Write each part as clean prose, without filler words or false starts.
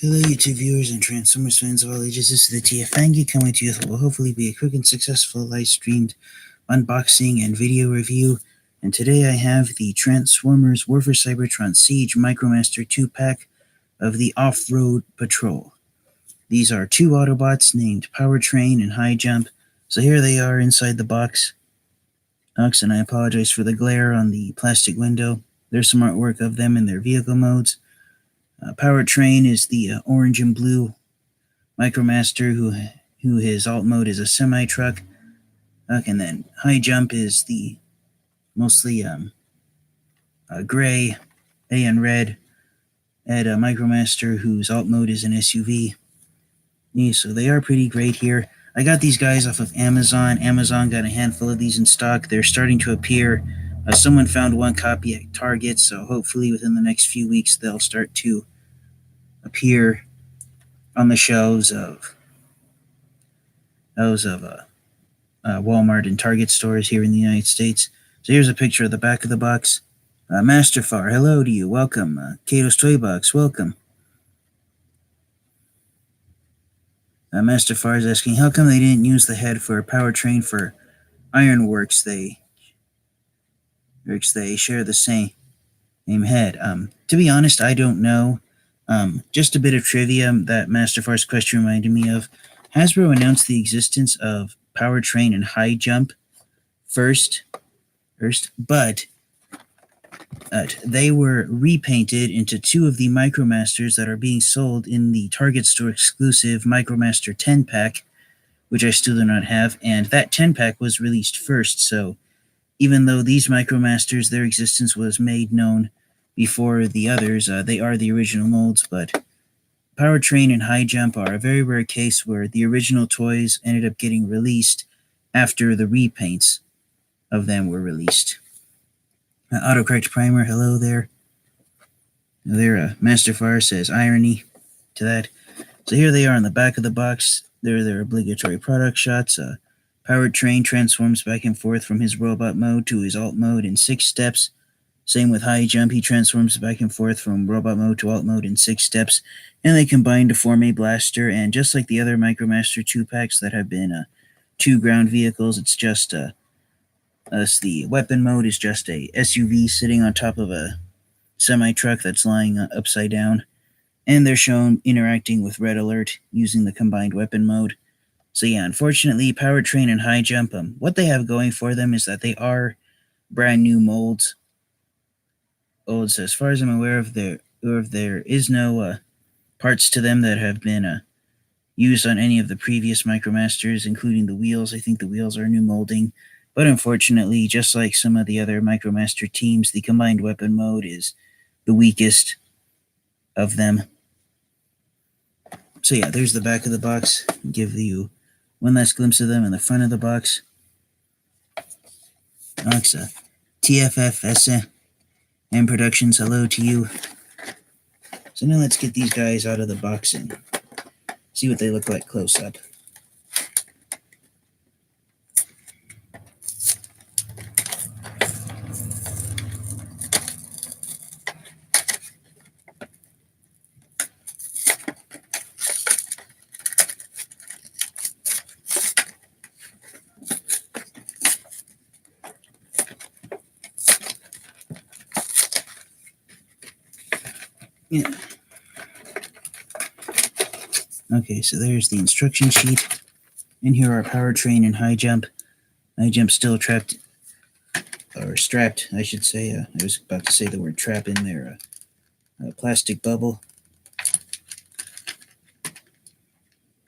Hello, YouTube viewers and Transformers fans of all ages. This is the TFangy coming to you with what will hopefully be a quick and successful live-streamed unboxing and video review. And today I have the Transformers War for Cybertron Siege Micromaster 2-pack of the Off Road Patrol. These are two Autobots named Powertrain and Highjump. So here they are inside the box. And I apologize for the glare on the plastic window. There's some artwork of them in their vehicle modes. Powertrain is the orange and blue Micromaster who his alt mode is a semi-truck. And then Highjump is the mostly gray, and red Micromaster whose alt mode is an SUV. Yeah, so they are pretty great here. I got these guys off of Amazon. Amazon got a handful of these in stock. They're starting to appear. Someone found one copy at Target, so hopefully within the next few weeks they'll start to appear on the shelves of Walmart and Target stores here in the United States. So here's a picture of the back of the box. Masterfar, hello to you. Welcome. Kato's Toy Box, welcome. Masterfar is asking, how come they didn't use the head for Powertrain for Ironworks? They share the same head. To be honest, I don't know. Just a bit of trivia that Masterfar's question reminded me of. Hasbro announced the existence of Powertrain and Highjump first, but they were repainted into two of the Micromasters that are being sold in the Target store exclusive Micromaster 10-pack, which I still do not have, and that 10-pack was released first, so even though these Micromasters, their existence was made known before the others, they are the original molds, but Powertrain and Highjump are a very rare case where the original toys ended up getting released after the repaints of them were released. Autocorrect Primer, hello there. There, Masterfar says irony to that. So here they are on the back of the box. They're their obligatory product shots. Powertrain transforms back and forth from his robot mode to his alt mode in 6 steps. Same with Highjump, he transforms back and forth from robot mode to alt mode in 6 steps, and they combine to form a blaster. And just like the other Micromaster 2-packs that have been 2 ground vehicles, it's just the weapon mode is just a SUV sitting on top of a semi-truck that's lying upside down, and they're shown interacting with Red Alert using the combined weapon mode. So yeah, unfortunately, Powertrain and Highjump, what they have going for them is that they are brand new molds. So as far as I'm aware of, there is no parts to them that have been used on any of the previous Micromasters, including the wheels. I think the wheels are new molding. But unfortunately, just like some of the other Micromaster teams, the combined weapon mode is the weakest of them. So yeah, there's the back of the box. Give you one last glimpse of them in the front of the box. It's a TFFS and Productions, hello to you. So now let's get these guys out of the box and see what they look like close up. Yeah. Okay, so there's the instruction sheet. And here are Powertrain and Highjump. Highjump still trapped, or strapped, I should say. I was about to say the word trap in their plastic bubble.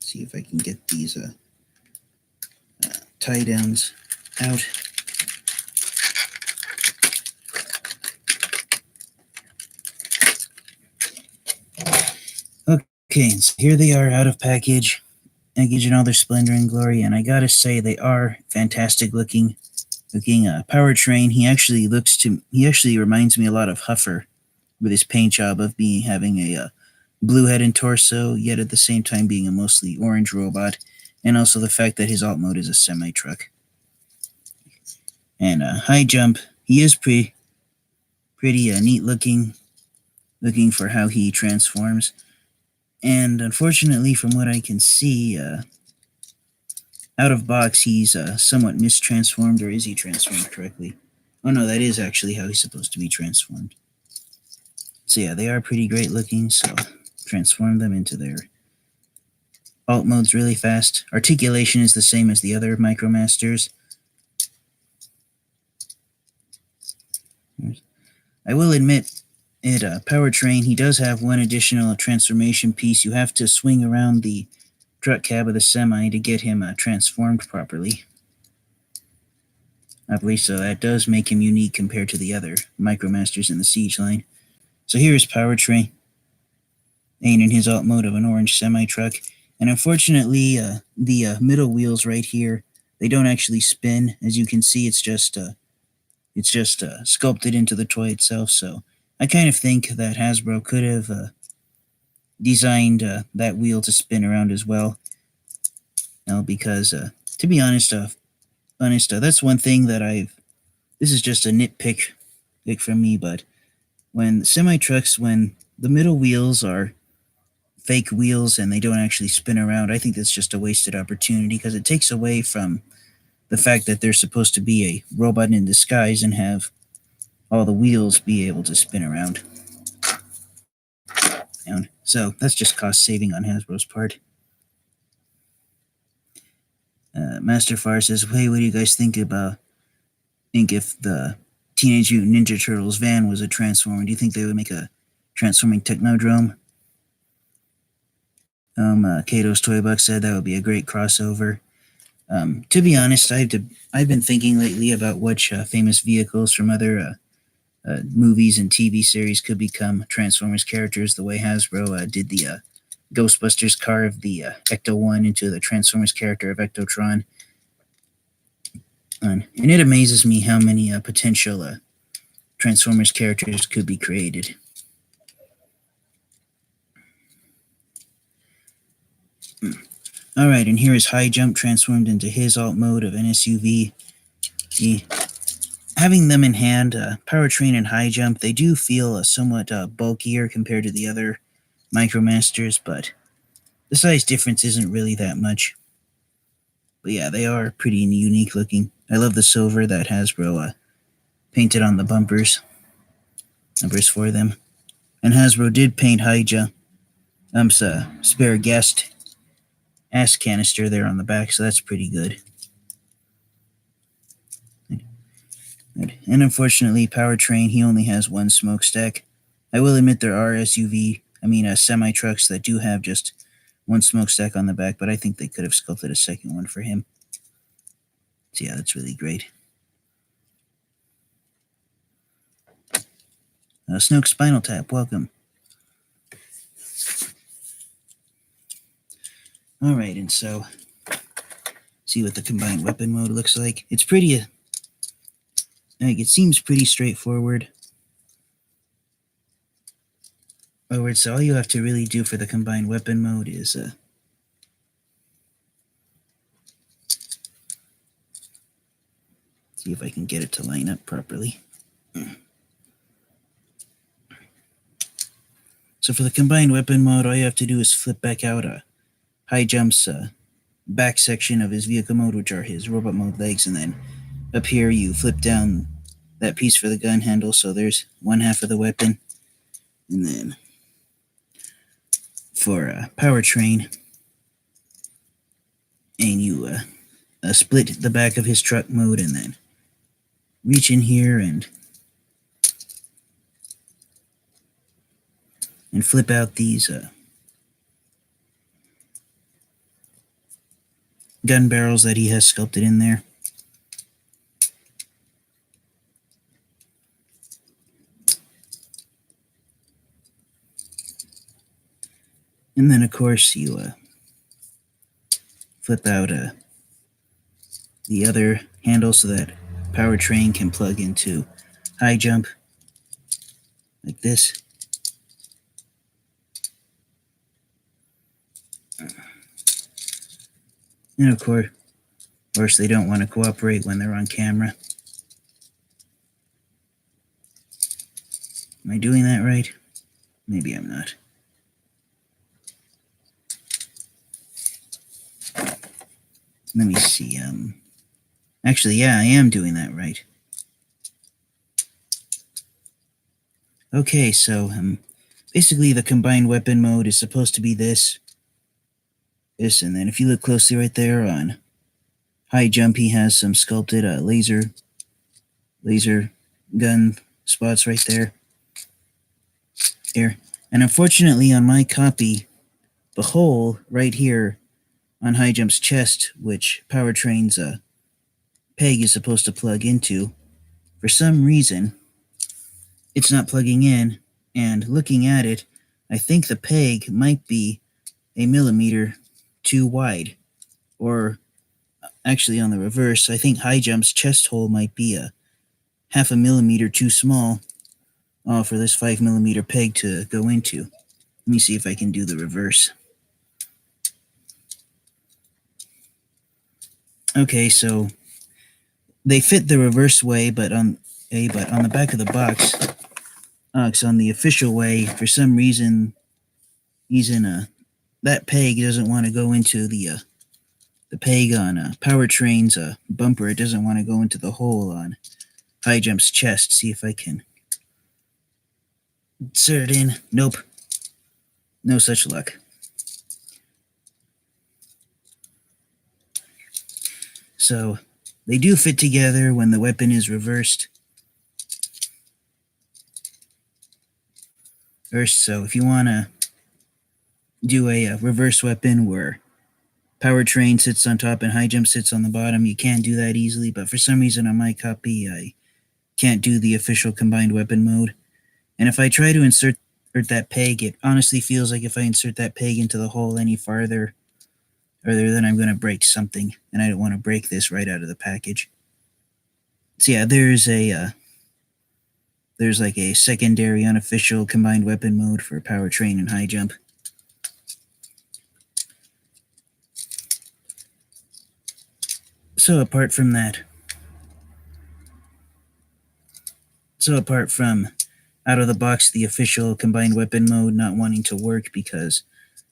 See if I can get these tie downs out. Okay, so here they are out of package in all their splendor and glory, and I gotta say they are fantastic looking. Powertrain, he actually reminds me a lot of Huffer with his paint job of having a blue head and torso, yet at the same time being a mostly orange robot, and also the fact that his alt mode is a semi-truck. And Highjump, he is pretty neat looking for how he transforms. And unfortunately, from what I can see, out of box, he's somewhat mistransformed, or is he transformed correctly? Oh no, that is actually how he's supposed to be transformed. So yeah, they are pretty great looking, so transform them into their alt modes really fast. Articulation is the same as the other Micromasters. I will admit, at Powertrain, he does have one additional transformation piece. You have to swing around the truck cab of the semi to get him transformed properly. I believe so. That does make him unique compared to the other Micromasters in the Siege line. So here is Powertrain, in his alt mode of an orange semi-truck. And unfortunately, the middle wheels right here, they don't actually spin. As you can see, it's just sculpted into the toy itself. So I kind of think that Hasbro could have designed that wheel to spin around as well. Because to be honest, that's one thing that this is just a nitpick from me, but when semi-trucks, when the middle wheels are fake wheels and they don't actually spin around, I think that's just a wasted opportunity, because it takes away from the fact that they're supposed to be a robot in disguise and have all the wheels be able to spin around. So that's just cost saving on Hasbro's part. Master Fire says, hey, what do you guys think if the Teenage Mutant Ninja Turtles van was a Transformer? Do you think they would make a transforming Technodrome? Kato's Toy Box said that would be a great crossover. To be honest, I've been thinking lately about which famous vehicles from other movies and TV series could become Transformers characters, the way Hasbro did the Ghostbusters car of the Ecto-1 into the Transformers character of Ectotron. And it amazes me how many potential Transformers characters could be created. Alright, and here is Highjump transformed into his alt mode of an SUV. Having them in hand, Powertrain and Highjump, they do feel somewhat bulkier compared to the other Micromasters, but the size difference isn't really that much. But yeah, they are pretty unique looking. I love the silver that Hasbro painted on the bumpers for them. And Hasbro did paint Highjump's spare guest ass canister there on the back, so that's pretty good. And unfortunately, Powertrain, he only has one smokestack. I will admit there are semi-trucks that do have just one smokestack on the back, but I think they could have sculpted a second one for him. So yeah, that's really great. Snoke Spinal Tap, welcome. Alright, and so, see what the combined weapon mode looks like. It's pretty, it seems pretty straightforward. So all you have to really do for the combined weapon mode is see if I can get it to line up properly. So for the combined weapon mode, all you have to do is flip back out Highjump's back section of his vehicle mode, which are his robot mode legs, and then up here you flip down that piece for the gun handle, so there's one half of the weapon. And then for Powertrain, and you split the back of his truck mode, and then reach in here and flip out these gun barrels that he has sculpted in there. And then, of course, you flip out the other handle so that Powertrain can plug into Highjump, like this. And of course, they don't want to cooperate when they're on camera. Am I doing that right? Maybe I'm not. Let me see. Actually, yeah, I am doing that right. Okay, so basically the combined weapon mode is supposed to be this, and then if you look closely right there on Highjump, he has some sculpted laser gun spots right there. Here. And unfortunately on my copy, the hole right here on Highjump's chest, which Powertrain's peg is supposed to plug into, for some reason, it's not plugging in, and looking at it, I think the peg might be a millimeter too wide. Or actually on the reverse, I think Highjump's chest hole might be a half a millimeter too small for this 5mm peg to go into. Let me see if I can do the reverse. Okay, so they fit the reverse way, but on the back of the box, it's on the official way. For some reason, that peg doesn't want to go into the peg on Powertrain's bumper. It doesn't want to go into the hole on Highjump's chest. See if I can insert it in. Nope. No such luck. So they do fit together when the weapon is reversed. So if you want to do a reverse weapon where Powertrain sits on top and Highjump sits on the bottom, you can do that easily, but for some reason on my copy, I can't do the official combined weapon mode. And if I try to insert that peg, it honestly feels like if I insert that peg into the hole any farther, then I'm going to break something, and I don't want to break this right out of the package. So yeah, there's like a secondary unofficial combined weapon mode for Powertrain and Highjump. So apart from out of the box, the official combined weapon mode not wanting to work because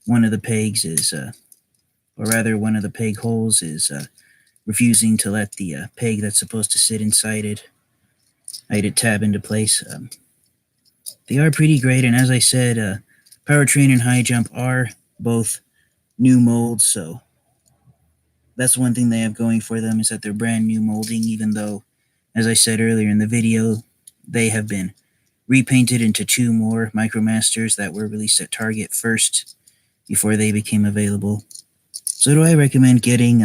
one of the pegs is, one of the peg holes is refusing to let the peg that's supposed to sit inside it, tab into place. They are pretty great, and as I said, Powertrain and Highjump are both new molds, so that's one thing they have going for them, is that they're brand new molding, even though, as I said earlier in the video, they have been repainted into 2 more Micromasters that were released at Target first before they became available. So do I recommend getting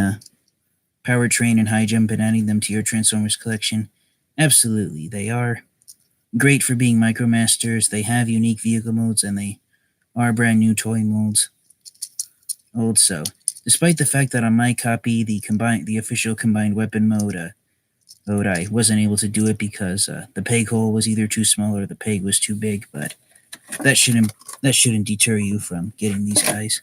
Powertrain and Highjump and adding them to your Transformers collection? Absolutely. They are great for being Micromasters. They have unique vehicle modes, and they are brand new toy molds. Also, despite the fact that on my copy, the official combined weapon mode, I wasn't able to do it because the peg hole was either too small or the peg was too big, but that shouldn't deter you from getting these guys.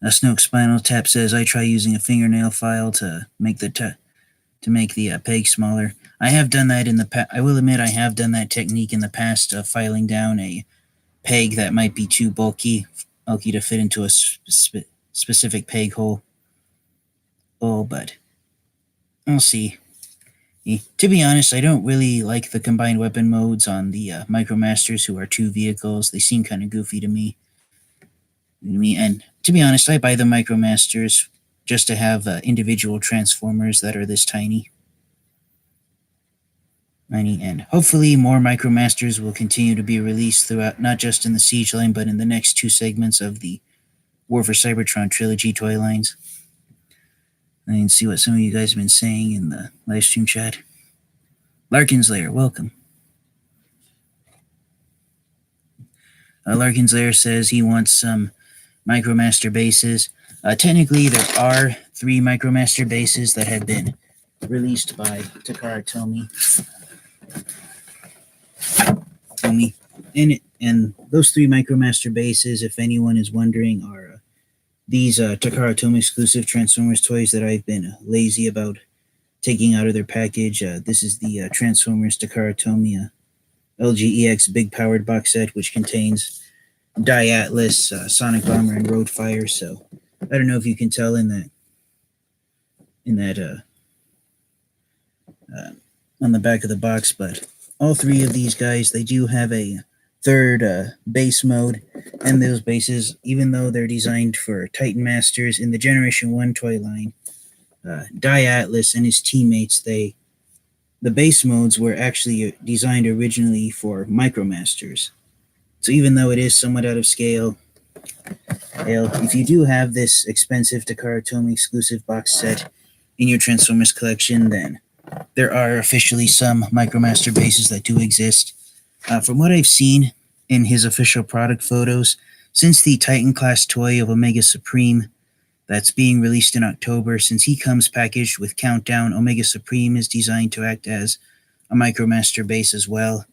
Snoke Spinal Tap says, I try using a fingernail file to make the peg smaller. I have done that in the past. I will admit I have done that technique in the past, filing down a peg that might be too bulky to fit into a specific peg hole. Oh, but I'll see. To be honest, I don't really like the combined weapon modes on the Micromasters who are 2 vehicles. They seem kind of goofy to me. And to be honest, I buy the Micromasters just to have individual Transformers that are this tiny. And hopefully more Micromasters will continue to be released throughout, not just in the Siege line, but in the next 2 segments of the War for Cybertron trilogy toy lines. I can see what some of you guys have been saying in the live stream chat. Larkin's Lair, welcome. Larkin's Lair says he wants some Micromaster bases. Technically, there are 3 Micromaster bases that have been released by Takara Tomy. And those 3 Micromaster bases, if anyone is wondering, are these Takara Tomy exclusive Transformers toys that I've been lazy about taking out of their package. This is the Transformers Takara Tomy LGEX Big Powered box set, which contains Die Atlas, Sonic Bomber, and Road Fire. So I don't know if you can tell in that on the back of the box, but all three of these guys, they do have a third base mode, and those bases, even though they're designed for Titan Masters in the Generation 1 toy line, Die Atlas and his teammates, the base modes were actually designed originally for Micromasters. So even though it is somewhat out of scale, if you do have this expensive Takara Tomy exclusive box set in your Transformers collection, then there are officially some Micromaster bases that do exist. From what I've seen in his official product photos, since the Titan class toy of Omega Supreme that's being released in October, since he comes packaged with Countdown, Omega Supreme is designed to act as a Micromaster base as well.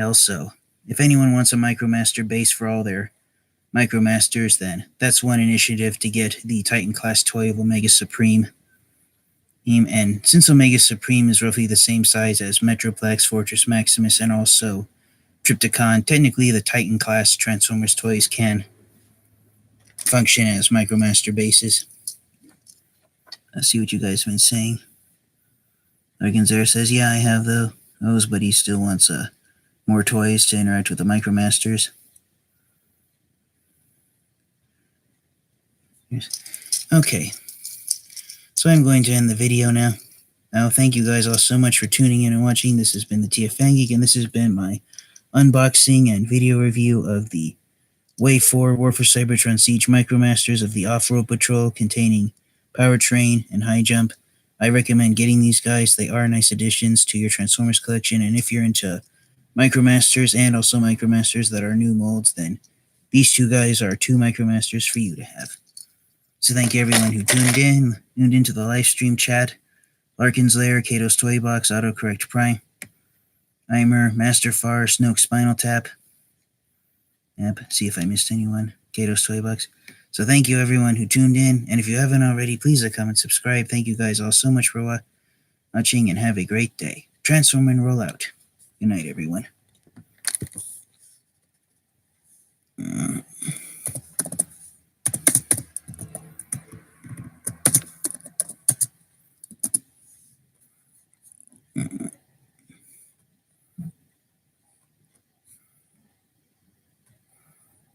Also, if anyone wants a Micromaster base for all their Micromasters, then that's one initiative to get the Titan class toy of Omega Supreme. And since Omega Supreme is roughly the same size as Metroplex, Fortress Maximus, and also Trypticon, technically the Titan class Transformers toys can function as Micromaster bases. Let's see what you guys have been saying. Arganzera says, yeah, I have those, but he still wants more toys to interact with the Micromasters. Okay, so I'm going to end the video now. Thank you guys all so much for tuning in and watching. This has been the TFN Geek, and this has been my unboxing and video review of the Wave 4 War for Cybertron Siege Micromasters of the Off Road Patrol, containing Powertrain and Highjump. I recommend getting these guys. They are nice additions to your Transformers collection, and if you're into Micromasters and also Micromasters that are new molds, then these two guys are two Micromasters for you to have. So thank you everyone who tuned into the live stream chat. Larkin's Lair, Kato's Toy Box, Autocorrect Prime, Eimer, Master Far, Snoke Spinal Tap. Yep, see if I missed anyone. Kato's Toy Box. So thank you everyone who tuned in, and if you haven't already, please like, comment, subscribe. Thank you guys all so much for watching, and have a great day. Transform and roll out. Good night, everyone.